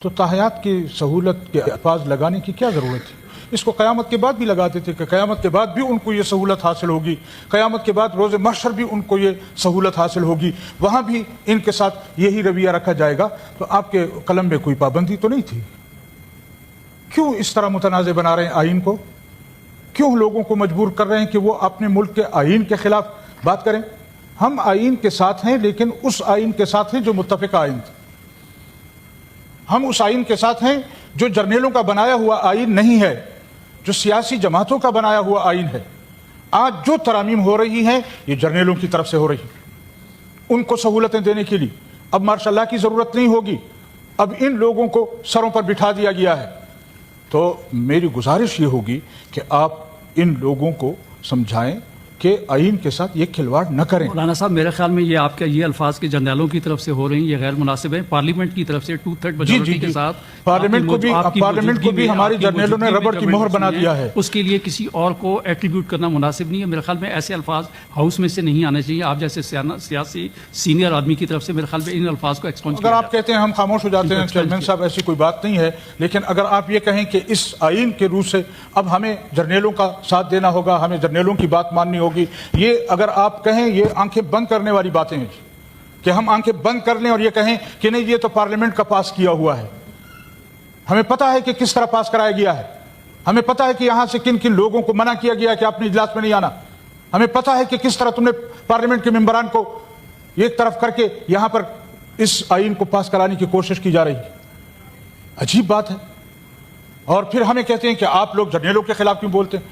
تو تحیات کی سہولت کے الفاظ لگانے کی کیا ضرورت ہے؟ اس کو قیامت کے بعد بھی لگاتے تھے کہ قیامت کے بعد بھی ان کو یہ سہولت حاصل ہوگی، قیامت کے بعد روز محشر بھی ان کو یہ سہولت حاصل ہوگی، وہاں بھی ان کے ساتھ یہی رویہ رکھا جائے گا۔ تو آپ کے قلم میں کوئی پابندی تو نہیں تھی؟ کیوں اس طرح متنازع بنا رہے ہیں آئین کو؟ کیوں لوگوں کو مجبور کر رہے ہیں کہ وہ اپنے ملک کے آئین کے خلاف بات کریں؟ ہم آئین کے ساتھ ہیں، لیکن اس آئین کے ساتھ ہیں جو متفقہ آئین تھا۔ ہم اس آئین کے ساتھ ہیں جو جرنیلوں کا بنایا ہوا آئین نہیں ہے، جو سیاسی جماعتوں کا بنایا ہوا آئین ہے۔ آج جو ترامیم ہو رہی ہیں یہ جرنیلوں کی طرف سے ہو رہی ہیں، ان کو سہولتیں دینے کے لیے۔ اب مارشاء اللہ کی ضرورت نہیں ہوگی، اب ان لوگوں کو سروں پر بٹھا دیا گیا ہے۔ تو میری گزارش یہ ہوگی کہ آپ ان لوگوں کو سمجھائیں کہ آئین کے ساتھ یہ کھلواڑ نہ کریں۔ مولانا صاحب میرے خیال میں یہ آپ کے یہ الفاظ کے جرنیلوں کی طرف سے ہو رہی ہیں، یہ غیر مناسب ہے۔ پارلیمنٹ کی طرف سے 2/3 میجورٹی کے ساتھ پارلیمنٹ کو بھی ہماری جرنیلوں نے ربڑ کی مہر بنا دیا ہے۔ اس کے لیے کسی اور کو ایٹریبیوٹ کرنا مناسب نہیں ہے۔ میرے خیال میں ایسے الفاظ ہاؤس میں سے نہیں آنے چاہیے۔ آپ جیسے سیاسی سینئر آدمی کی طرف سے میرے خیال میں ان الفاظ کو ایکسپنج اگر آپ کہتے ہیں ہم خاموش ہو جاتے ہیں چیئرمین صاحب، ایسی کوئی بات نہیں ہے، لیکن اگر آپ یہ کہیں کہ اس آئین کے روح سے اب ہمیں جرنیلوں کا ساتھ دینا ہوگا، ہمیں جرنیلوں کی بات ماننی ہوگی، یہ اگر آپ کہیں یہ آنکھیں بند کرنے والی باتیں ہیں کہ ہم آنکھیں بند کر لیں اور یہ کہیں کہ نہیں یہ تو پارلیمنٹ کا پاس کیا ہوا ہے۔ ہمیں پتہ ہے کہ کس طرح پاس کرایا گیا ہے، ہمیں پتہ ہے کہ یہاں سے کن کن لوگوں کو منع کیا گیا کہ اپنے اجلاس میں نہیں آنا، ہمیں پتہ ہے کہ کس طرح تم نے پارلیمنٹ کے ممبران کو ایک طرف کر کے یہاں پر اس آئین کو پاس کرانے کی کوشش کی جا رہی ہے۔ عجیب بات ہے۔ اور پھر ہمیں کہتے ہیں کہ آپ لوگ جرنیلوں کے خلاف کیوں بولتے ہیں؟